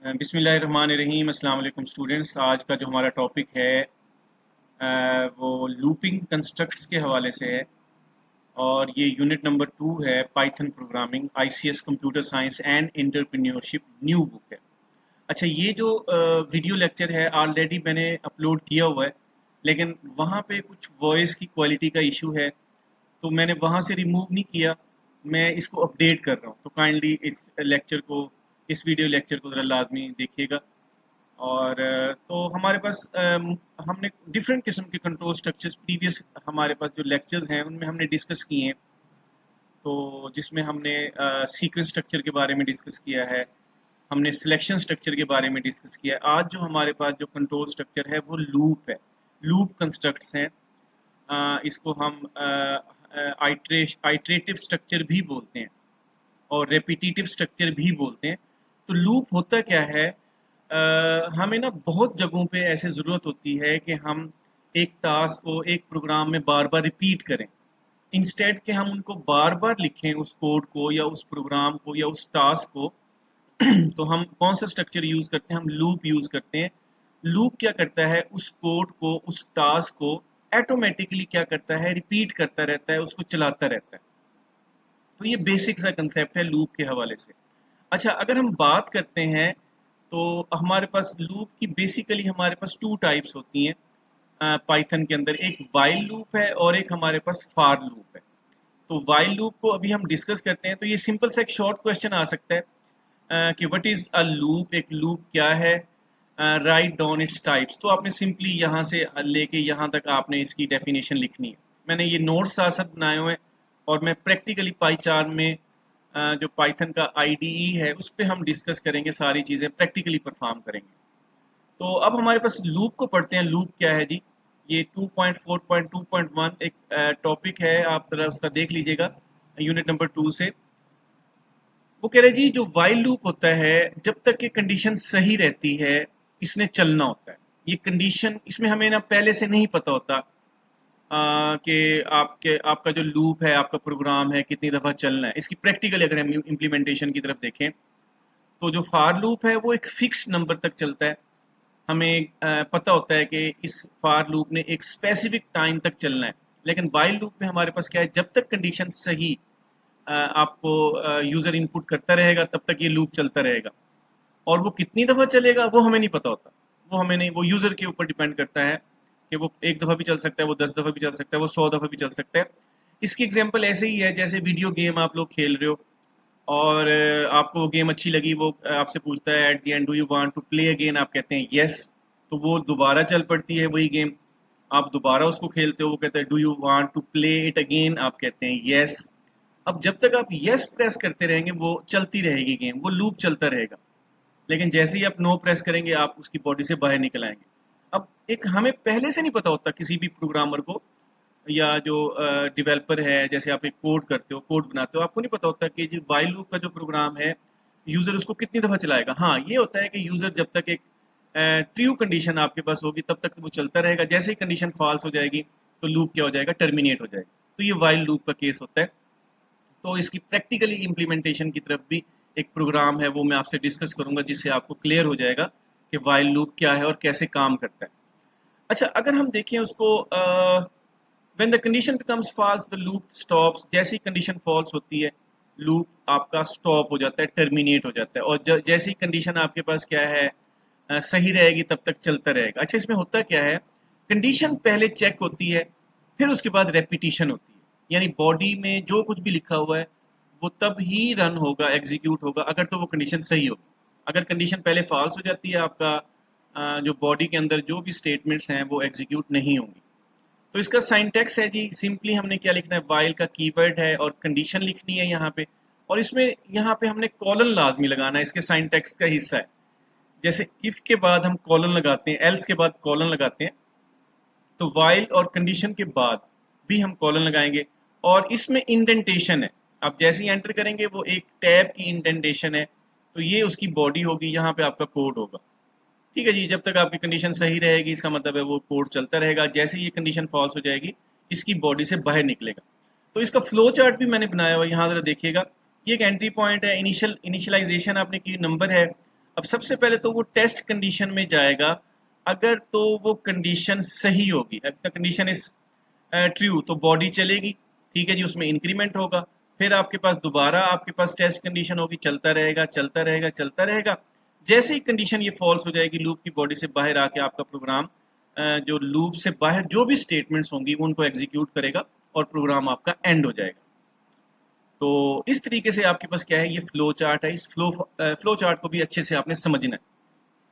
बिस्मिल्लाहिर्रहमानिर्रहीम। अस्सलाम वालेकुम स्टूडेंट्स। आज का जो हमारा टॉपिक है वो लूपिंग कंस्ट्रक्ट्स के हवाले से है और ये यूनिट नंबर 2 है, Python programming, ICS computer science and entrepreneurship new book है। अच्छा, ये जो वीडियो लेक्चर है ऑलरेडी मैंने अपलोड किया हुआ है, लेकिन वहाँ पे कुछ वॉइस की क्वालिटी का इशू है, तो मैंने वहाँ से रिमूव नहीं किया। मैं इसको अपडेट कर रहा हूँ, तो काइंडली इस वीडियो लेक्चर को ज़रा लाजमी देखिएगा। और तो हमारे पास हमने डिफरेंट किस्म के कंट्रोल स्ट्रक्चर्स प्रीवियस हमारे पास जो लेक्चर्स हैं उनमें हमने डिस्कस किए हैं। तो जिसमें हमने सीक्वेंस स्ट्रक्चर के बारे में डिस्कस किया है, हमने सिलेक्शन स्ट्रक्चर के बारे में डिस्कस किया है। आज जो हमारे पास जो कंट्रोल स्ट्रक्चर है वो लूप है, लूप कंस्ट्रक्ट्स हैं। इसको हम आइट्रेटिव स्ट्रक्चर भी बोलते हैं और रेपिटिटिव स्ट्रक्चर भी बोलते हैं। तो लूप होता क्या है, हमें ना बहुत जगहों पे ऐसे ज़रूरत होती है कि हम एक टास्क को एक प्रोग्राम में बार बार रिपीट करें, इंस्टेड कि हम उनको बार बार लिखें उस कोड को या उस प्रोग्राम को या उस टास्क को। तो हम कौन सा स्ट्रक्चर यूज़ करते हैं? हम लूप यूज़ करते हैं। लूप क्या करता है? उस कोड को, उस टास्क को ऑटोमेटिकली क्या करता है? रिपीट करता रहता है, उसको चलाता रहता है। तो ये बेसिक सा कंसेप्ट है लूप के हवाले से। अच्छा, अगर हम बात करते हैं तो हमारे पास लूप की बेसिकली हमारे पास टू टाइप्स होती हैं पाइथन के अंदर। एक वाइल लूप है और एक हमारे पास फार लूप है। तो वाइल लूप को अभी हम डिस्कस करते हैं। तो ये सिंपल सा एक शॉर्ट क्वेश्चन आ सकता है कि व्हाट इज़ अ लूप, एक लूप क्या है, राइट डाउन इट्स टाइप्स। तो आपने सिंपली यहाँ से लेके यहाँ तक आपने इसकी डेफिनेशन लिखनी है। मैंने ये नोट्स साथ साथ बनाए हुए हैं और मैं प्रैक्टिकली पाईचार्ट में जो पाइथन का आईडीई है उस पर हम डिस्कस करेंगे, सारी चीज़ें प्रैक्टिकली परफॉर्म करेंगे। तो अब हमारे पास लूप को पढ़ते हैं। लूप क्या है जी? ये 2.4.2.1 एक टॉपिक है, आप जरा उसका देख लीजिएगा यूनिट नंबर 2 से। वो कह रहे जी, जो वाइल लूप होता है जब तक कि कंडीशन सही रहती है इसने चलना होता है। ये कंडीशन इसमें हमें ना पहले से नहीं पता होता कि आपका जो लूप है, आपका प्रोग्राम है, कितनी दफ़ा चलना है। इसकी प्रैक्टिकली अगर हम इम्प्लीमेंटेशन की तरफ देखें तो जो फार लूप है वो एक फिक्स्ड नंबर तक चलता है। हमें पता होता है कि इस फार लूप ने एक स्पेसिफिक टाइम तक चलना है। लेकिन वाइल लूप में हमारे पास क्या है, जब तक कंडीशन सही आपको यूज़र इनपुट करता रहेगा तब तक ये लूप चलता रहेगा। और वो कितनी दफ़ा चलेगा वो हमें नहीं पता होता। वो हमें नहीं, वो यूज़र के ऊपर डिपेंड करता है कि वो एक दफ़ा भी चल सकता है, वो 10 दफ़ा भी चल सकता है, वो 100 दफ़ा भी चल सकता है। इसकी एग्जांपल ऐसे ही है जैसे वीडियो गेम आप लोग खेल रहे हो और आपको वो गेम अच्छी लगी, वो आपसे पूछता है at the end, do you want to play again? आप कहते हैं यस, तो वो दोबारा चल पड़ती है वही गेम। आप दोबारा उसको खेलते हो, वो कहता है do you want to play it again? आप कहते हैं यस। अब जब तक आप यस प्रेस करते रहेंगे वो चलती रहेगी गेम, वो लूप चलता रहेगा। लेकिन जैसे ही आप नो प्रेस करेंगे आप उसकी बॉडी से बाहर निकल आएंगे। अब एक हमें पहले से नहीं पता होता किसी भी प्रोग्रामर को या जो डेवलपर है, जैसे आप एक कोड करते हो, कोड बनाते हो, आपको नहीं पता होता कि जो वाइल लूप का जो प्रोग्राम है यूज़र उसको कितनी दफ़ा चलाएगा। हाँ, ये होता है कि यूज़र जब तक एक ट्रू कंडीशन आपके पास होगी तब तक वो चलता रहेगा। जैसे ही कंडीशन फॉल्स हो जाएगी तो लूप क्या हो जाएगा? टर्मिनेट हो जाएगा। तो ये वाइल लूप का केस होता है। तो इसकी प्रैक्टिकली इम्प्लीमेंटेशन की तरफ भी एक प्रोग्राम है, वो मैं आपसे डिस्कस करूंगा जिससे आपको क्लियर हो जाएगा कि वाइल लूप क्या है और कैसे काम करता है। अच्छा, अगर हम देखें उसको, when the condition becomes false the loop stops. जैसी कंडीशन फॉल्स होती है लूप आपका स्टॉप हो जाता है, टर्मिनेट हो जाता है। और जैसी कंडीशन आपके पास क्या है, सही रहेगी तब तक चलता रहेगा। अच्छा, इसमें होता क्या है, कंडीशन पहले चेक होती है, फिर उसके बाद रेपिटिशन होती है। यानी बॉडी में जो कुछ भी लिखा हुआ है वो तब ही रन होगा, एग्जीक्यूट होगा अगर तो वो कंडीशन सही हो। अगर कंडीशन पहले फॉल्स हो जाती है, आपका जो बॉडी के अंदर जो भी स्टेटमेंट्स हैं वो एग्जीक्यूट नहीं होंगी। तो इसका साइंटेक्स है जी, सिंपली हमने क्या लिखना है, वाइल का कीवर्ड है और कंडीशन लिखनी है यहाँ पे। और इसमें यहाँ पे हमने कॉलन लाजमी लगाना है, इसके साइंटेक्स का हिस्सा है। जैसे इफ के बाद हम कॉलन लगाते हैं, एल्स के बाद कॉलन लगाते हैं, तो वाइल और कंडीशन के बाद भी हम कॉलन लगाएंगे। और इसमें इंडेंटेशन है, आप जैसे ही एंटर करेंगे वो एक टैब की इंडेंटेशन है, तो ये उसकी बॉडी होगी, यहाँ पे आपका कोड होगा। ठीक है जी, जब तक आपकी कंडीशन सही रहेगी इसका मतलब है वो कोड चलता रहेगा। जैसे ही ये कंडीशन फॉल्स हो जाएगी इसकी बॉडी से बाहर निकलेगा। तो इसका फ्लो चार्ट भी मैंने बनाया हुआ, यहाँ ज़रा देखिएगा। ये एक एंट्री पॉइंट है, इनिशियलाइजेशन आपने की नंबर है। अब सबसे पहले तो वो टेस्ट कंडीशन में जाएगा, अगर तो वो कंडीशन सही होगी, अब द कंडीशन इज ट्रू, तो बॉडी चलेगी, ठीक है जी, उसमें इंक्रीमेंट होगा। फिर आपके पास दोबारा आपके पास टेस्ट कंडीशन होगी, चलता रहेगा चलता रहेगा चलता रहेगा। जैसे ही कंडीशन ये फॉल्स हो जाएगी, लूप की बॉडी से बाहर आके आपका प्रोग्राम जो लूप से बाहर जो भी स्टेटमेंट्स होंगी उनको एग्जीक्यूट करेगा और प्रोग्राम आपका एंड हो जाएगा। तो इस तरीके से आपके पास क्या है, ये फ्लो चार्ट है। इस फ्लो चार्ट को भी अच्छे से आपने समझना है।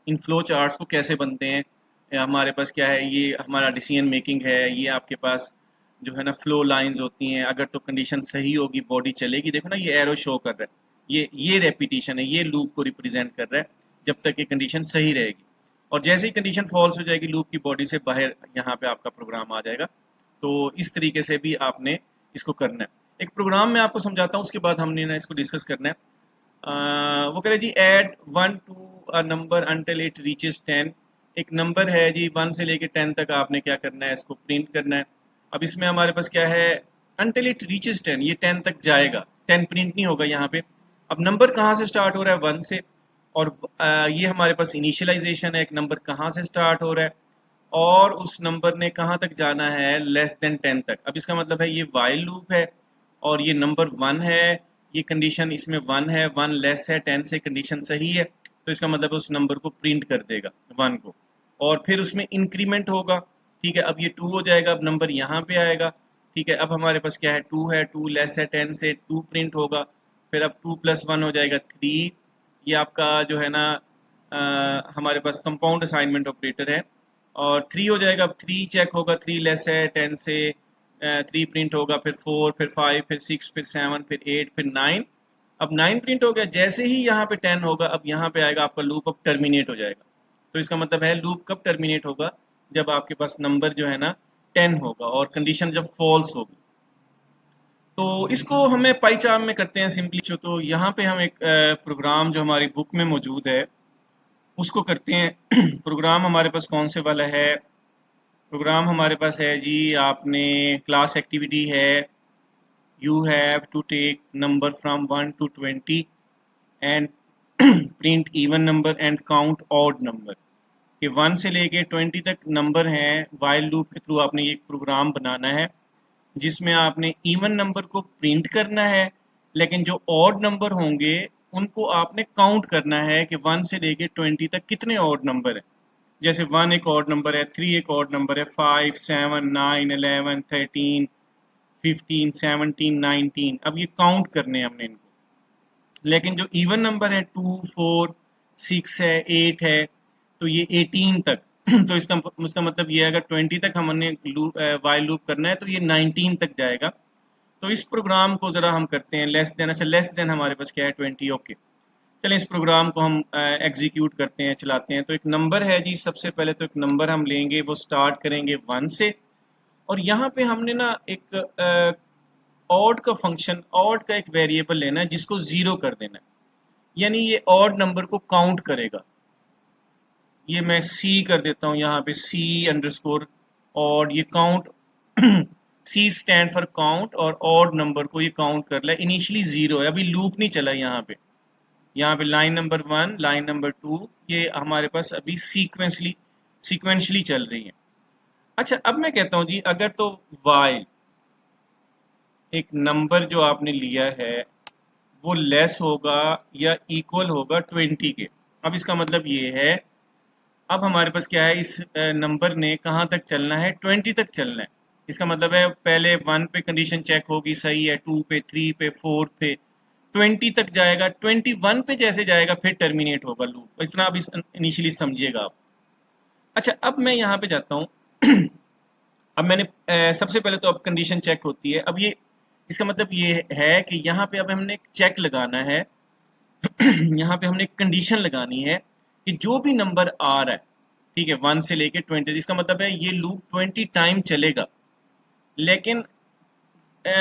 इन फ्लो चार्ट्स को कैसे बनते हैं, हमारे पास क्या है, ये हमारा डिसीजन मेकिंग है, ये आपके पास जो है ना फ्लो लाइंस होती हैं। अगर तो कंडीशन सही होगी बॉडी चलेगी, देखो ना ये एरो शो कर रहा है, ये रेपिटेशन है, ये लूप को रिप्रेजेंट कर रहा है जब तक ये कंडीशन सही रहेगी। और जैसे ही कंडीशन फॉल्स हो जाएगी, लूप की बॉडी से बाहर यहाँ पे आपका प्रोग्राम आ जाएगा। तो इस तरीके से भी आपने इसको करना है। एक प्रोग्राम में आपको समझाता हूँ, उसके बाद हमने ना इसको डिस्कस करना है। वो कह रहे जी add 1 to a number until it reaches 10। एक नंबर है जी 1 से लेके 10 तक आपने क्या करना है, इसको प्रिंट करना है। अब इसमें हमारे पास क्या है, अंटिल इट रीचेस 10, ये 10 तक जाएगा, 10 प्रिंट नहीं होगा यहाँ पे। अब नंबर कहाँ से स्टार्ट हो रहा है, 1 से, और ये हमारे पास इनिशियलाइजेशन है, एक नंबर कहाँ से स्टार्ट हो रहा है और उस नंबर ने कहाँ तक जाना है, लेस देन 10 तक। अब इसका मतलब है ये वाइल लूप है और ये नंबर 1 है, ये कंडीशन इसमें 1 है, 1 लेस है 10 से, कंडीशन सही है, तो इसका मतलब उस नंबर को प्रिंट कर देगा 1 को, और फिर उसमें इंक्रीमेंट होगा, ठीक है। अब ये 2 हो जाएगा, अब नंबर यहाँ पे आएगा, ठीक है। अब हमारे पास क्या है, 2 है, 2 लेस है 10 से, 2 प्रिंट होगा, फिर अब 2 + 1 हो जाएगा 3। ये आपका जो है ना हमारे पास कंपाउंड असाइनमेंट ऑपरेटर है, और 3 हो जाएगा। अब 3 चेक होगा, 3 लेस है 10 से, 3 प्रिंट होगा, फिर 4, फिर 5, फिर 6, फिर 7, फिर 8, फिर 9। अब 9 प्रिंट हो गया। जैसे ही यहाँ पे 10 होगा, अब यहाँ पे आएगा आपका लूप, अब टर्मिनेट हो जाएगा। तो इसका मतलब है लूप कब टर्मिनेट होगा, जब आपके पास नंबर जो है ना 10 होगा और कंडीशन जब फॉल्स होगी। तो इसको हमें पाईचार्म में करते हैं सिंपली। तो यहाँ पे हम एक प्रोग्राम जो हमारी बुक में मौजूद है उसको करते हैं। प्रोग्राम हमारे पास कौन से वाला है, प्रोग्राम हमारे पास है जी, आपने क्लास एक्टिविटी है, you have to take number from 1 to 20 and print even number and count odd number. कि 1 से लेके 20 तक नंबर हैं, वाइल लूप के थ्रू आपने ये प्रोग्राम बनाना है जिसमें आपने इवन नंबर को प्रिंट करना है, लेकिन जो ऑड नंबर होंगे उनको आपने काउंट करना है कि 1 से लेके 20 तक कितने ऑड नंबर हैं। जैसे 1 एक ऑड नंबर है, 3 एक ऑड नंबर है, 5, 7, 9, 11, 13, 15, 17, 19। अब ये काउंट करने हैं हमने इनको। लेकिन जो इवन नंबर है 2, 4, 6 है, 8 है, तो ये 18 तक। तो इसका मतलब ये है, अगर 20 तक हमने वाइल लूप करना है तो ये 19 तक जाएगा। तो इस प्रोग्राम को ज़रा हम करते हैं लेस देन। अच्छा, लेस देन हमारे पास क्या है, 20, ओके। चलें इस प्रोग्राम को हम एग्जीक्यूट करते हैं, चलाते हैं। तो एक नंबर है जी, सबसे पहले तो एक नंबर हम लेंगे, वो स्टार्ट करेंगे 1 से, और यहाँ पे हमने ना एक ऑड का फंक्शन, ऑड का एक वेरिएबल लेना है जिसको 0 कर देना है, यानी ये ऑड नंबर को काउंट करेगा। ये मैं सी कर देता हूँ यहाँ पे, सी अंडरस्कोर ऑड, ये count C stand for count, और ऑड नंबर को ये काउंट कर ले। इनिशियली 0 है, अभी लूप नहीं चला यहाँ पे। यहाँ पे लाइन नंबर 1, लाइन नंबर 2, ये हमारे पास अभी सीक्वेंशली चल रही है। अच्छा, अब मैं कहता हूँ जी, अगर तो वाइल एक नंबर जो आपने लिया है वो लेस होगा या इक्वल होगा 20 के। अब इसका मतलब ये है, अब हमारे पास क्या है, इस नंबर ने कहाँ तक चलना है, 20 तक चलना है। इसका मतलब है पहले 1 पे कंडीशन चेक होगी, सही है, 2 पे, 3 पे, 4 पे, 20 तक जाएगा। 21 पे जैसे जाएगा फिर टर्मिनेट होगा लूप। इतना अब इस इनिशियली समझिएगा आप। अच्छा, अब मैं यहाँ पे जाता हूँ। अब मैंने सबसे पहले तो अब कंडीशन चेक होती है। अब ये इसका मतलब ये है कि यहाँ पे अब हमने एक चेक लगाना है। यहाँ पे हमने एक कंडीशन लगानी है कि जो भी नंबर आ रहा है, ठीक है, 1 से लेके 20, इसका मतलब है ये लूप 20 टाइम चलेगा, लेकिन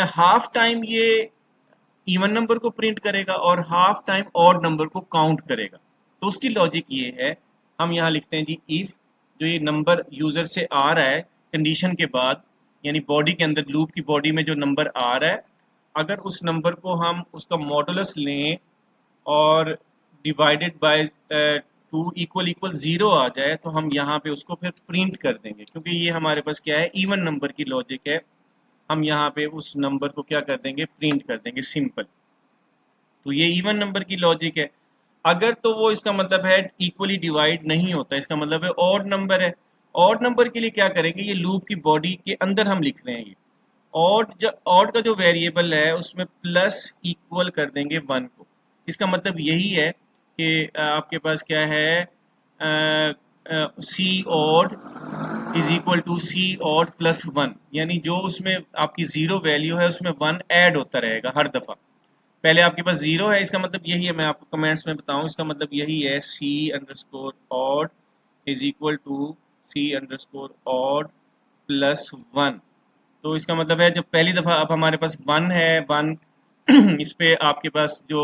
हाफ टाइम ये इवन नंबर को प्रिंट करेगा और हाफ टाइम ऑड नंबर को काउंट करेगा। तो उसकी लॉजिक ये है, हम यहाँ लिखते हैं जी, इफ जो ये नंबर यूजर से आ रहा है कंडीशन के बाद, यानी बॉडी के अंदर, लूप की बॉडी में जो नंबर आ रहा है, अगर उस नंबर को हम उसका मॉडुलस लें और डिवाइडेड बाय 2 इक्वल इक्वल 0 आ जाए तो हम यहाँ पे उसको फिर प्रिंट कर देंगे, क्योंकि ये हमारे पास क्या है, इवन नंबर की लॉजिक है। हम यहाँ पे उस नंबर को क्या कर देंगे, प्रिंट कर देंगे, सिंपल। तो ये इवन नंबर की लॉजिक है। अगर तो वो इसका मतलब है इक्वली डिवाइड नहीं होता, इसका मतलब है ऑड नंबर है। ऑड नंबर के लिए क्या करेंगे, ये लूप की बॉडी के अंदर हम लिख रहे हैं ये ऑड का जो वेरिएबल है उसमें प्लस इक्वल कर देंगे 1 को। इसका मतलब यही है कि आपके पास क्या है, C odd is equal to C odd plus 1, यानी जो उसमें आपकी जीरो वैल्यू है उसमें 1 ऐड होता रहेगा हर दफ़ा। पहले आपके पास जीरो है, इसका मतलब यही है, मैं आपको कमेंट्स में बताऊं, इसका मतलब यही है C underscore odd is equal to C underscore odd plus 1। तो इसका मतलब है जब पहली दफ़ा अब हमारे पास 1 है, 1 इस पे आपके पास जो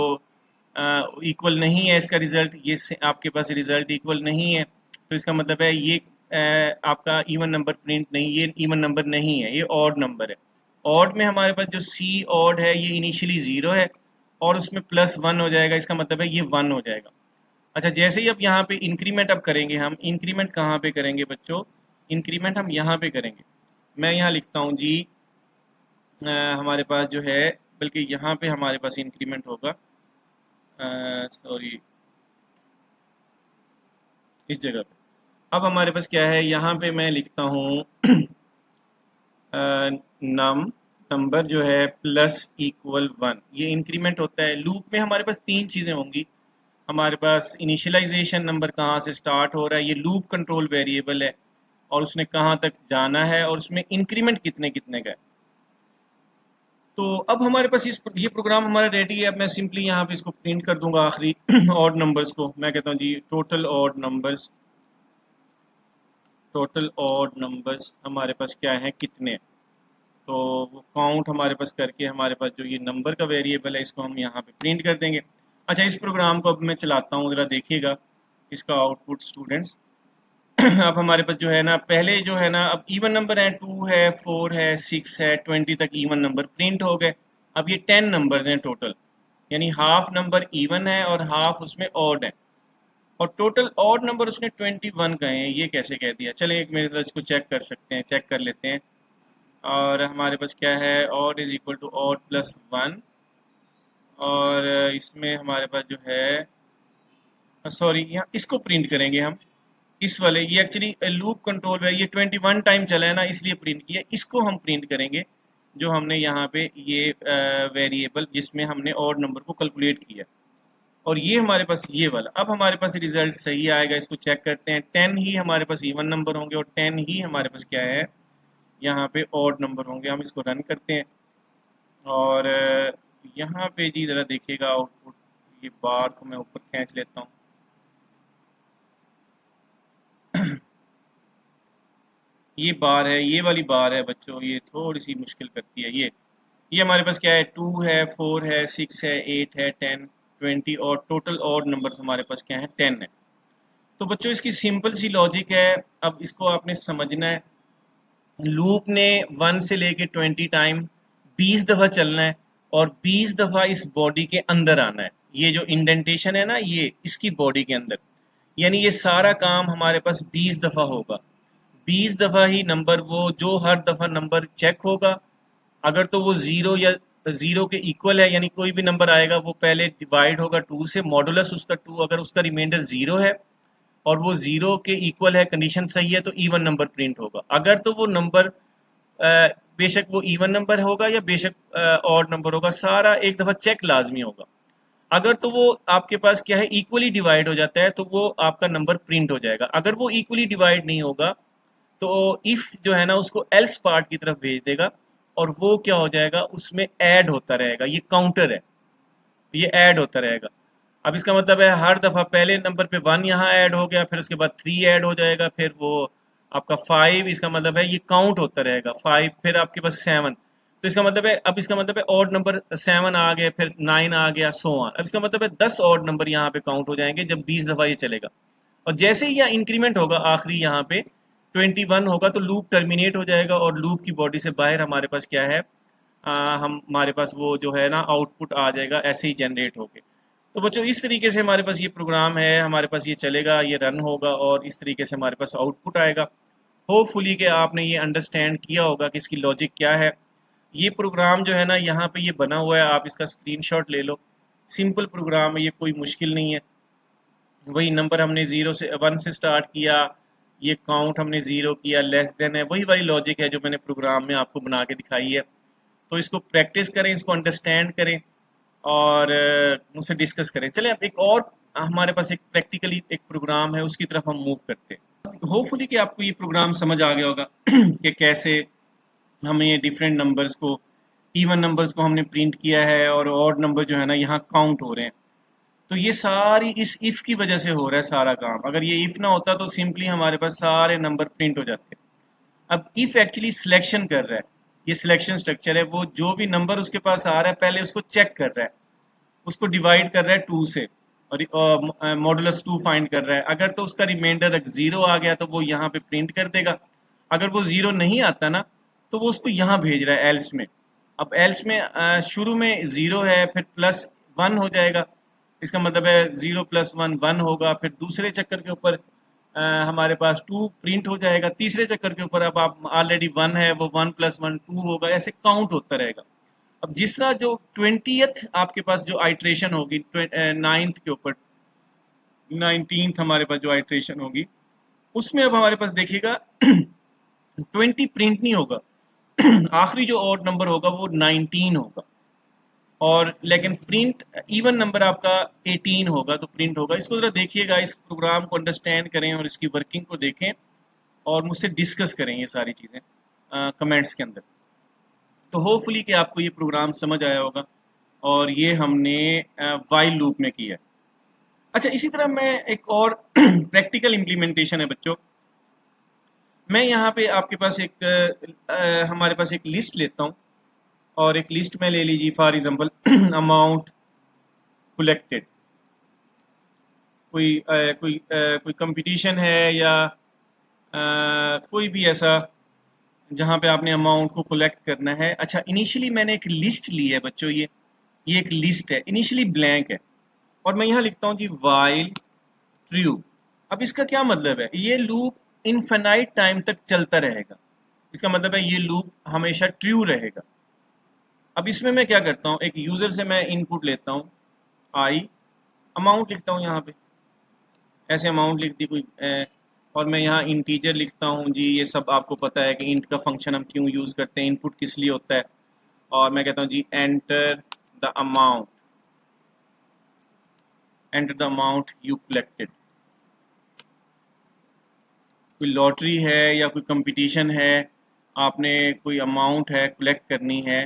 इक्वल नहीं है इसका रिजल्ट, ये आपके पास रिजल्ट इक्वल नहीं है, तो इसका मतलब है ये आपका इवन नंबर प्रिंट नहीं, ये इवन नंबर नहीं है, ये ऑड नंबर है। ऑड में हमारे पास जो सी ऑड है ये इनिशियली 0 है और उसमें प्लस 1 हो जाएगा, इसका मतलब है ये 1 हो जाएगा। अच्छा, जैसे ही अब यहाँ पे इंक्रीमेंट अब करेंगे, हम इंक्रीमेंट कहाँ पे करेंगे बच्चों, इंक्रीमेंट हम यहाँ पे करेंगे। मैं यहाँ लिखता हूँ जी, हमारे पास जो है, बल्कि यहाँ पे हमारे पास इंक्रीमेंट होगा, सॉरी इस जगह पे। अब हमारे पास क्या है, यहाँ पे मैं लिखता हूँ नंबर जो है प्लस इक्वल 1, ये इंक्रीमेंट होता है। लूप में हमारे पास तीन चीज़ें होंगी। हमारे पास इनिशियलाइजेशन नंबर कहाँ से स्टार्ट हो रहा है, ये लूप कंट्रोल वेरिएबल है, और उसने कहाँ तक जाना है, और उसमें इंक्रीमेंट कितने कितने का है। तो अब हमारे पास ये प्रोग्राम हमारा रेडी है। अब मैं सिंपली यहाँ पे इसको प्रिंट कर दूंगा आखिरी ऑड नंबर्स को। मैं कहता हूँ जी टोटल ऑड नंबर्स हमारे पास क्या है, कितने। तो वो काउंट हमारे पास करके हमारे पास जो ये नंबर का वेरिएबल है इसको हम यहाँ पे प्रिंट कर देंगे। अच्छा, इस प्रोग्राम को अब मैं चलाता हूँ, ज़रा देखिएगा इसका आउटपुट स्टूडेंट्स। अब हमारे पास जो है ना, पहले जो है ना, अब इवन नंबर है, 2 है, 4 है, 6 है, 20 तक इवन नंबर प्रिंट हो गए। अब ये 10 नंबर हैं टोटल, यानी हाफ नंबर इवन है और हाफ उसमें ऑड है, और टोटल ऑड नंबर उसने 21 कहे हैं। ये कैसे कह दिया, चले एक मिनट इसको चेक कर सकते हैं, चेक कर लेते हैं। और हमारे पास क्या है, odd is equal to odd plus 1, और इसमें हमारे पास जो है, सॉरी यहाँ इसको प्रिंट करेंगे हम, इस वाले, ये एक्चुअली लूप कंट्रोल है, ये 21 टाइम चला है ना इसलिए प्रिंट किया, इसको हम प्रिंट करेंगे जो हमने यहाँ पे ये वेरिएबल जिसमें हमने ऑड नंबर को कैलकुलेट किया, और ये हमारे पास ये वाला। अब हमारे पास रिजल्ट सही आएगा, इसको चेक करते हैं। 10 ही हमारे पास इवन नंबर होंगे और 10 ही हमारे पास क्या है, यहाँ पे ऑड नंबर होंगे। हम इसको रन करते हैं, और यहाँ पे जी ज़रा देखिएगा आउटपुट, ये बार को मैं ऊपर खींच लेता हूँ। ये बार है, ये वाली बार है बच्चों, ये थोड़ी सी मुश्किल करती है। ये हमारे पास क्या है, 2 है, 4 है, 6 है, 8 है, 10, 20, और टोटल ऑड नंबर्स हमारे पास क्या है, 10 है। तो बच्चों इसकी सिंपल सी लॉजिक है, अब इसको आपने समझना है। लूप ने 1 से लेके 20 टाइम 20 दफ़ा चलना है, और 20 दफ़ा इस बॉडी के अंदर आना है। ये जो इंडेंटेशन है ना, ये इसकी बॉडी के अंदर, यानी ये सारा काम हमारे पास 20 दफ़ा होगा। 20 दफ़ा ही नंबर, वो जो हर दफ़ा नंबर चेक होगा, अगर तो वो ज़ीरो या ज़ीरो के इक्वल है, यानी कोई भी नंबर आएगा वो पहले डिवाइड होगा 2 से, मॉडुलस उसका 2, अगर उसका रिमाइंडर 0 है और वो 0 के इक्वल है, कंडीशन सही है, तो इवन नंबर प्रिंट होगा। अगर तो वो नंबर बेशक वो इवन नंबर होगा या बेशक ऑड नंबर होगा, सारा एक दफ़ा चेक लाजमी होगा। अगर तो वो आपके पास क्या है, इक्वली डिवाइड हो जाता है, तो वो आपका नंबर प्रिंट हो जाएगा। अगर वो इक्वली डिवाइड नहीं होगा तो इफ जो है ना उसको एल्स पार्ट की तरफ भेज देगा, और वो क्या हो जाएगा, उसमें ऐड होता रहेगा। ये काउंटर है, ये ऐड होता रहेगा। अब इसका मतलब है हर दफ़ा पहले नंबर पे 1 यहाँ ऐड हो गया, फिर उसके बाद 3 ऐड हो जाएगा, फिर वो आपका 5, इसका मतलब है ये काउंट होता रहेगा 5, फिर आपके पास 7। तो इसका मतलब है, अब इसका मतलब है ऑड नंबर 7 आ गए, फिर 9 आ गया, सो ऑन। अब इसका मतलब है 10 ऑड नंबर यहाँ पे काउंट हो जाएंगे जब 20 दफ़ा ये चलेगा। और जैसे ही यहाँ इंक्रीमेंट होगा, आखिरी यहाँ पे 21 होगा, तो लूप टर्मिनेट हो जाएगा, और लूप की बॉडी से बाहर हमारे पास क्या है, हमारे पास वो जो है ना आउटपुट आ जाएगा ऐसे ही जनरेट होके। तो बच्चों इस तरीके से हमारे पास ये प्रोग्राम है, हमारे पास ये चलेगा, ये रन होगा और इस तरीके से हमारे पास आउटपुट आएगा। होपफुली कि आपने ये अंडरस्टैंड किया होगा कि इसकी लॉजिक क्या है। ये प्रोग्राम जो है ना यहाँ पे ये बना हुआ है, आप इसका स्क्रीनशॉट ले लो। सिंपल प्रोग्राम है, ये कोई मुश्किल नहीं है। वही नंबर हमने 1 से स्टार्ट किया, ये काउंट हमने 0 किया, लेस देन है, वही वही लॉजिक है जो मैंने प्रोग्राम में आपको बना के दिखाई है। तो इसको प्रैक्टिस करें, इसको अंडरस्टैंड करें और मुझसे डिस्कस करें। चलें अब एक और हमारे पास एक प्रैक्टिकली एक प्रोग्राम है, उसकी तरफ हम मूव करते हैं। होपफुली कि आपको ये प्रोग्राम समझ आ गया होगा कि कैसे हमें ये डिफरेंट नंबर्स को, इवन नंबर्स को हमने प्रिंट किया है और ऑड नंबर जो है ना यहाँ काउंट हो रहे हैं। तो ये सारी इस इफ़ की वजह से हो रहा है सारा काम। अगर ये इफ़ ना होता तो सिंपली हमारे पास सारे नंबर प्रिंट हो जाते। अब इफ़ एक्चुअली सिलेक्शन कर रहा है, ये सिलेक्शन स्ट्रक्चर है, वो जो भी नंबर उसके पास आ रहा है पहले उसको चेक कर रहा है, उसको डिवाइड कर रहा है 2 से और मॉडुलस 2 फाइंड कर रहा है। अगर तो उसका रिमाइंडर 0 आ गया तो वो यहाँ पे प्रिंट कर देगा। अगर वो 0 नहीं आता ना तो वो उसको यहाँ भेज रहा है एल्स में। अब एल्स में शुरू में 0 है, फिर +1 हो जाएगा, इसका मतलब है 0 + 1 1 होगा। फिर दूसरे चक्कर के ऊपर हमारे पास 2 प्रिंट हो जाएगा। तीसरे चक्कर के ऊपर अब आप ऑलरेडी 1 है, वो 1 + 1 2 होगा, ऐसे काउंट होता रहेगा। अब जिस तरह जो 20th आपके पास जो आइट्रेशन होगी 9th के ऊपर, 19th हमारे पास जो आइट्रेशन होगी उसमें अब हमारे पास देखिएगा 20 प्रिंट नहीं होगा आखिरी जो ऑड नंबर होगा वो 19 होगा, और लेकिन प्रिंट इवन नंबर आपका 18 होगा तो प्रिंट होगा। इसको ज़रा देखिएगा, इस प्रोग्राम को अंडरस्टैंड करें और इसकी वर्किंग को देखें और मुझसे डिस्कस करें ये सारी चीज़ें कमेंट्स के अंदर। तो होपफुली कि आपको ये प्रोग्राम समझ आया होगा और ये हमने वाइल लूप में किया है। अच्छा, इसी तरह मैं एक और प्रैक्टिकल इम्प्लीमेंटेशन है बच्चों। मैं यहाँ पे आपके पास एक हमारे पास एक लिस्ट लेता हूँ और एक लिस्ट में ले लीजिए फॉर एग्जांपल अमाउंट कलेक्टेड। कोई कंपटीशन है या कोई भी ऐसा जहाँ पे आपने अमाउंट को कलेक्ट करना है। अच्छा, इनिशियली मैंने एक लिस्ट ली है बच्चों, ये एक लिस्ट है, इनिशियली ब्लैंक है और मैं यहाँ लिखता हूँ जी वाइल ट्रू। अब इसका क्या मतलब है, ये लूप इनफाइनाइट टाइम तक चलता रहेगा। इसका मतलब है ये लूप हमेशा ट्रू रहेगा। अब इसमें मैं क्या करता हूँ, एक यूज़र से मैं इनपुट लेता हूँ आई, अमाउंट लिखता हूँ यहाँ पे, ऐसे अमाउंट लिख दी कोई और मैं यहाँ इंटीजर लिखता हूँ जी। ये सब आपको पता है कि इंट का फंक्शन हम क्यों यूज़ करते हैं, इनपुट किस लिए होता है। और मैं कहता हूँ जी enter the amount, enter the amount you collected. कोई लॉटरी है या कोई कंपटीशन है, आपने कोई अमाउंट है कलेक्ट करनी है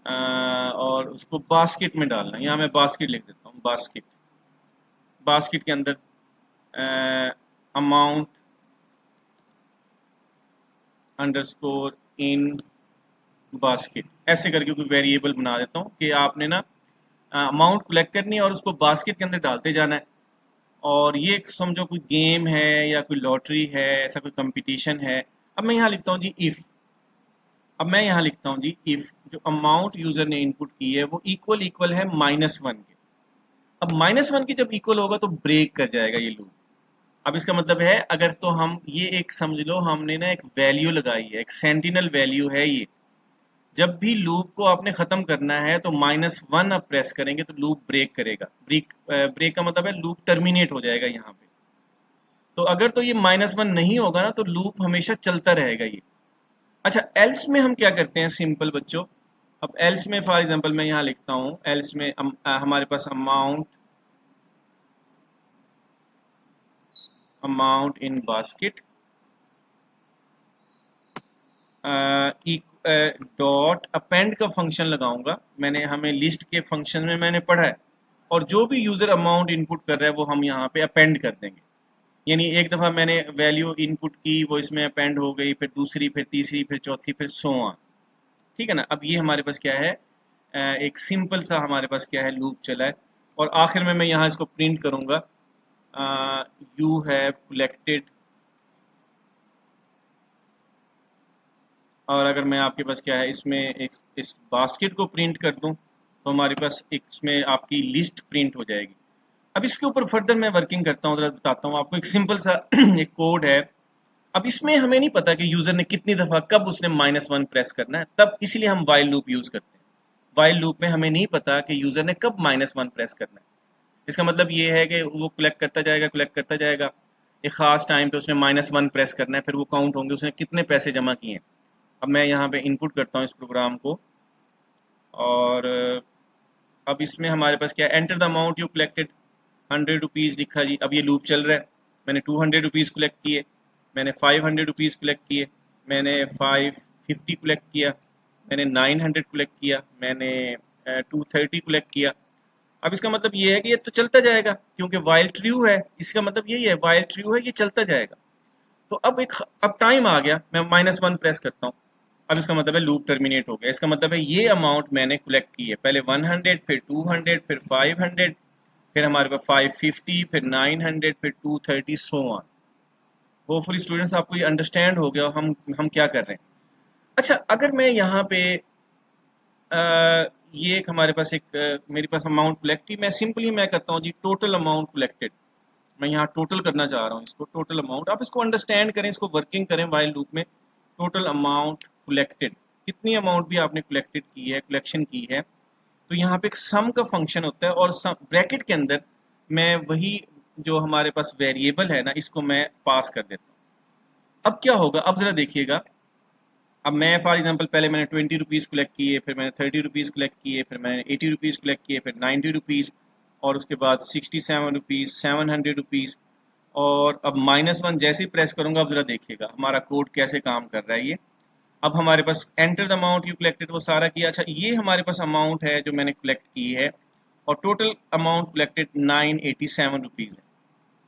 और उसको बास्केट में डालना है। यहाँ मैं बास्केट लिख देता हूँ, बास्केट। बास्केट के अंदर अमाउंट अंडरस्कोर इन बास्केट, ऐसे करके कोई वेरिएबल बना देता हूँ कि आपने ना अमाउंट कलेक्ट करनी है और उसको बास्केट के अंदर डालते जाना है। और ये समझो कोई गेम है या कोई लॉटरी है, ऐसा कोई कंपटीशन है। अब मैं यहाँ लिखता हूँ जी इफ़, अब मैं यहाँ लिखता हूँ जी इफ़ जो अमाउंट यूज़र ने इनपुट की है वो इक्वल इक्वल है -1 के। अब -1 के जब इक्वल होगा तो ब्रेक कर जाएगा ये लूप। अब इसका मतलब है अगर तो हम ये एक समझ लो हमने ना एक वैल्यू लगाई है, एक सेंटिनल वैल्यू है ये। जब भी लूप को आपने ख़त्म करना है तो -1 आप प्रेस करेंगे तो लूप ब्रेक करेगा। ब्रेक का मतलब है लूप टर्मिनेट हो जाएगा यहाँ पे। तो अगर तो ये -1 नहीं होगा ना तो लूप हमेशा चलता रहेगा ये। अच्छा, एल्स में हम क्या करते हैं सिंपल बच्चों। अब एल्स में फॉर एग्जांपल मैं यहाँ लिखता हूँ, एल्स में हमारे पास amount in basket dot append का फंक्शन लगाऊंगा। मैंने हमें लिस्ट के फंक्शन में मैंने पढ़ा है और जो भी यूज़र अमाउंट इनपुट कर रहा है वो हम यहाँ पे अपेंड कर देंगे। यानी एक दफ़ा मैंने वैल्यू इनपुट की, वो इसमें अपेंड हो गई, फिर दूसरी, फिर तीसरी, फिर चौथी, फिर सो ऑन। ठीक है ना। अब ये हमारे पास क्या है, एक सिंपल सा हमारे पास क्या है लूप चला है और आखिर में मैं यहाँ इसको प्रिंट करूँगा यू हैव कलेक्टेड। और अगर मैं आपके पास क्या है इसमें एक इस बास्केट को प्रिंट कर दूं तो हमारे पास एक इसमें आपकी लिस्ट प्रिंट हो जाएगी। अब इसके ऊपर फर्दर मैं वर्किंग करता हूँ, ज़रा बताता हूँ आपको। एक सिंपल सा एक कोड है। अब इसमें हमें नहीं पता कि यूज़र ने कितनी दफ़ा कब उसने -1 प्रेस करना है, तब इसलिए हम वाइल लूप यूज़ करते हैं। वाइल लूप में हमें नहीं पता कि यूज़र ने कब -1 प्रेस करना है। इसका मतलब ये है कि वो कलेक्ट करता जाएगा, एक ख़ास टाइम पे उसने -1 प्रेस करना है, फिर वो काउंट होंगे उसने कितने पैसे जमा किए हैं। अब मैं यहाँ पे इनपुट करता हूँ इस प्रोग्राम को, और अब इसमें हमारे पास क्या है, enter the amount you collected, 100 rupees लिखा जी। अब ये लूप चल रहा है। मैंने 200 रुपीज़ कलेक्ट किए, मैंने 500 रुपीज़ कलेक्ट किए, मैंने 550 कलेक्ट किया, मैंने 900 कलेक्ट किया, मैंने 230 कलेक्ट किया। अब इसका मतलब ये है कि ये तो चलता जाएगा, क्योंकि वाइल ट्रू है। इसका मतलब यही है, वाइल ट्रू है, ये चलता जाएगा। तो अब टाइम आ गया, मैं -1 प्रेस करता हूँ। अब इसका मतलब है लूप टर्मिनेट हो गया। इसका मतलब है ये अमाउंट मैंने कलेक्ट की है, पहले 100, फिर 200, फिर 500, फिर हमारे पास 550, फिर 900, फिर 230, सो ऑन। होपफुली स्टूडेंट्स आपको ये अंडरस्टैंड हो गया हम क्या कर रहे हैं। अच्छा, अगर मैं यहाँ पे ये एक हमारे पास मेरे पास अमाउंट कलेक्ट की, मैं करता हूँ जी टोटल अमाउंट कलेक्टेड। मैं यहाँ टोटल करना चाह रहा हूँ इसको, टोटल अमाउंट। आप इसको अंडरस्टैंड करें, इसको वर्किंग करें वाइल लूप में। टोटल अमाउंट कलेक्टेड, कितनी अमाउंट भी आपने कलेक्टेड की है, कलेक्शन की है, तो यहाँ पे एक सम का फंक्शन होता है, और सम ब्रैकेट के अंदर मैं वही जो हमारे पास वेरिएबल है ना, इसको मैं पास कर देता हूँ। अब क्या होगा, अब ज़रा देखिएगा। अब मैं फॉर एग्जांपल पहले मैंने 20 रुपीज़ कलेक्ट किए, फिर मैंने 30 रुपीज़ कलेक्ट किए, फिर मैंने 80 रुपीज़ कलेक्ट किए, फिर 90 रुपीज़, और उसके बाद 67 रुपीज़, 700 रुपीज़। और अब -1 जैसे ही प्रेस करूँगा, अब ज़रा देखिएगा हमारा कोड कैसे काम कर रहा है ये। अब हमारे पास enter the amount you collected वो सारा किया। अच्छा, ये हमारे पास अमाउंट है जो मैंने कलेक्ट की है, और टोटल अमाउंट कलेक्टेड 987 रुपीज़ है।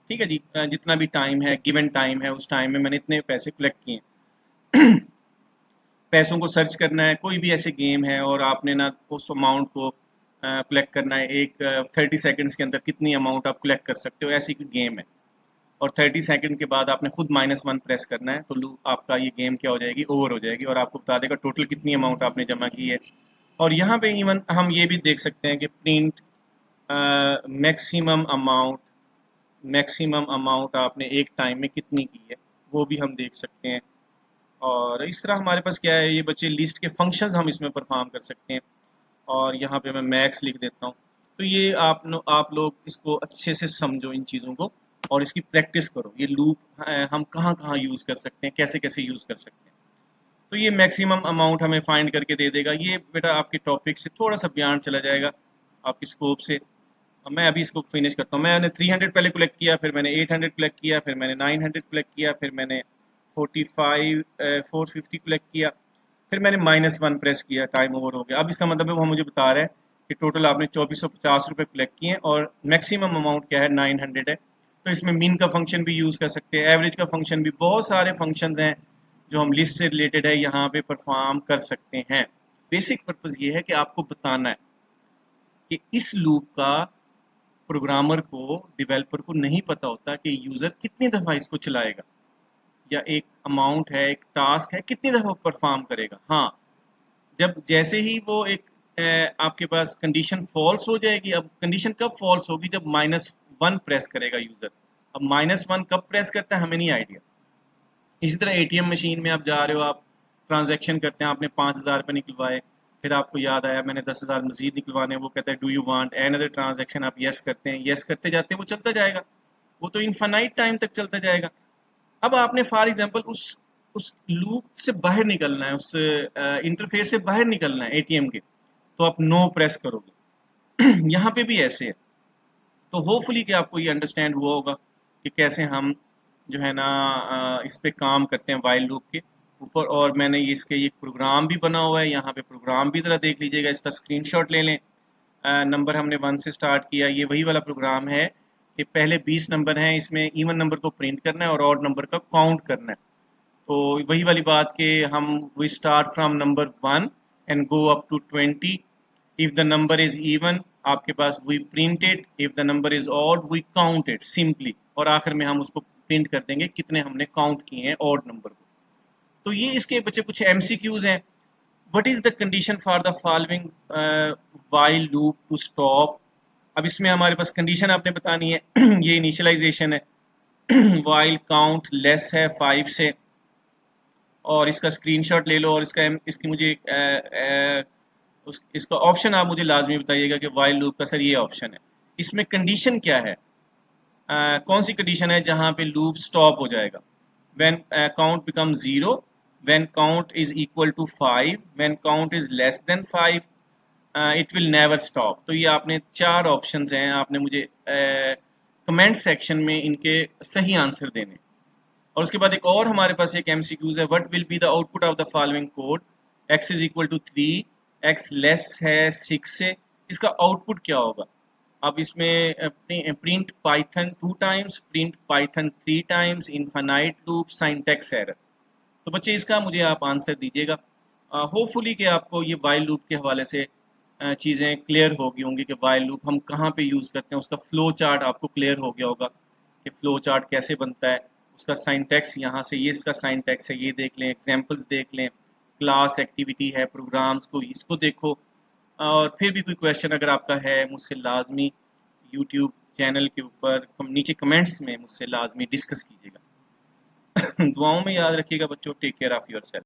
ठीक है जी, जितना भी टाइम है, गिवन टाइम है, उस टाइम में मैंने इतने पैसे कलेक्ट किए। पैसों को सर्च करना है, कोई भी ऐसे गेम है, और आपने ना उस अमाउंट को कलेक्ट करना है, एक 30 सेकंड्स के अंदर कितनी अमाउंट आप कलेक्ट कर सकते हो, ऐसी कोई गेम है। और 30 सेकंड के बाद आपने खुद -1 प्रेस करना है, तो आपका ये गेम क्या हो जाएगी, ओवर हो जाएगी, और आपको बता देगा टोटल कितनी अमाउंट आपने जमा की है। और यहाँ पे इवन हम ये भी देख सकते हैं कि प्रिंट मैक्सिमम अमाउंट आपने एक टाइम में कितनी की है, वो भी हम देख सकते हैं। और इस तरह हमारे पास क्या है, ये बच्चे लिस्ट के फंक्शंस हम इसमें परफॉर्म कर सकते हैं। और यहाँ पे मैं मैक्स लिख देता हूँ। तो ये आप लोग इसको अच्छे से समझो इन चीज़ों को, और इसकी प्रैक्टिस करो। ये लूप हम कहाँ कहाँ यूज़ कर सकते हैं, कैसे कैसे यूज़ कर सकते हैं। तो ये मैक्सिमम अमाउंट हमें फाइंड करके दे देगा। ये बेटा आपके टॉपिक से थोड़ा सा बयान चला जाएगा, आपकी स्कोप से। मैं अभी इसको फिनिश करता हूँ। मैंने 300 पहले कलेक्ट किया, फिर मैंने 800 कलेक्ट किया, फिर मैंने 900 कलेक्ट किया, फिर मैंने 450 कलेक्ट किया, फिर मैंने -1 प्रेस किया, टाइम ओवर हो गया। अब इसका मतलब है वो मुझे बता रहा है कि टोटल आपने 2450 रुपये कलेक्ट किए हैं, और मैक्सिमम अमाउंट क्या है, 900 है। तो इसमें मीन का फंक्शन भी यूज़ कर सकते हैं, एवरेज का फंक्शन भी, बहुत सारे फंक्शन हैं जो हम लिस्ट से रिलेटेड है यहाँ पे परफॉर्म कर सकते हैं। बेसिक पर्पज़ ये है कि आपको बताना है कि इस लूप का प्रोग्रामर को, डेवलपर को नहीं पता होता कि यूज़र कितनी दफ़ा इसको चलाएगा, या एक अमाउंट है, एक टास्क है, कितनी दफ़ा परफॉर्म करेगा। हाँ, जब जैसे ही वो आपके पास कंडीशन फॉल्स हो जाएगी। अब कंडीशन कब फॉल्स होगी, जब -1 प्रेस करेगा यूज़र। अब -1 कब प्रेस करता है, हमें नहीं आइडिया। इसी तरह एटीएम मशीन में आप जा रहे हो, आप ट्रांजैक्शन करते हैं, आपने 5000 रुपये निकलवाए, फिर आपको याद आया मैंने 10,000 मजीद निकलवाने, वो कहता है do you want an other transaction, आप येस करते हैं, येस करते जाते हैं, वो चलता जाएगा, वो तो इनफाइनाइट टाइम तक चलता जाएगा। अब आपने फॉर एग्जांपल उस लूप से बाहर निकलना है, उस इंटरफेस से बाहर निकलना है एटीएम के, तो आप नो प्रेस करोगे। यहाँ पे भी ऐसे है। तो होपफुली कि आपको ये अंडरस्टैंड हुआ होगा कि कैसे हम जो है ना इस पे काम करते हैं वाइल लूप के ऊपर। और मैंने इसके एक प्रोग्राम भी बना हुआ है, यहाँ पे प्रोग्राम भी ज़रा देख लीजिएगा, इसका स्क्रीनशॉट ले लें। नंबर हमने 1 से स्टार्ट किया, ये वही वाला प्रोग्राम है कि पहले 20 नंबर हैं, इसमें इवन नंबर को प्रिंट करना है और ऑड नंबर का काउंट करना है। तो वही वाली बात कि हम we start from number 1 and go up to 20। If the number is even, आपके पास we printed, if the number is odd we counted simply, और आखिर में हम उसको प्रिंट कर देंगे कितने हमने काउंट किए हैं ऑड नंबर को। तो ये इसके बच्चे कुछ एमसीक्यूज़ हैं। What is the condition for the following while loop to stop. अब इसमें हमारे पास कंडीशन आपने बतानी है ये इनिशियलाइजेशन है वाइल काउंट लेस है 5 से, और इसका स्क्रीनशॉट ले लो और इसकी मुझे इसका ऑप्शन आप मुझे लाजमी बताइएगा कि वाइल लूप का सर ये ऑप्शन है। इसमें कंडीशन क्या है, कौन सी कंडीशन है जहाँ पे लूप स्टॉप हो जाएगा। When count become 0, when count is equal to 5, when count is less than 5, it will never stop. तो ये आपने 4 ऑप्शंस हैं, आपने मुझे कमेंट सेक्शन में इनके सही आंसर देने। और उसके बाद एक और हमारे पास एक एमसीक्यूज है, what will be the output of the following code, x is equal to 3, x less है 6 से, इसका आउटपुट क्या होगा। अब इसमें print Python 2 times, print Python 3 times, infinite loop, syntax error. तो बच्चे इसका मुझे आप आंसर दीजिएगा। होपफुली कि आपको ये वाइल लूप के हवाले से चीज़ें क्लियर हो गई होंगी कि वाइल लूप हम कहाँ पे यूज़ करते हैं, उसका फ्लो चार्ट आपको क्लियर हो गया होगा कि फ्लो चार्ट कैसे बनता है, उसका साइंटैक्स यहाँ से ये इसका साइंटैक्स है, ये देख लें, एग्जांपल्स देख लें, क्लास एक्टिविटी है, प्रोग्राम्स को इसको देखो। और फिर भी कोई क्वेश्चन अगर आपका है मुझसे लाजमी यूट्यूब चैनल के ऊपर नीचे कमेंट्स में मुझसे लाजमी डिस्कस कीजिएगा दुआओं में याद रखिएगा बच्चों, टेक केयर ऑफ़ योरसेल्फ।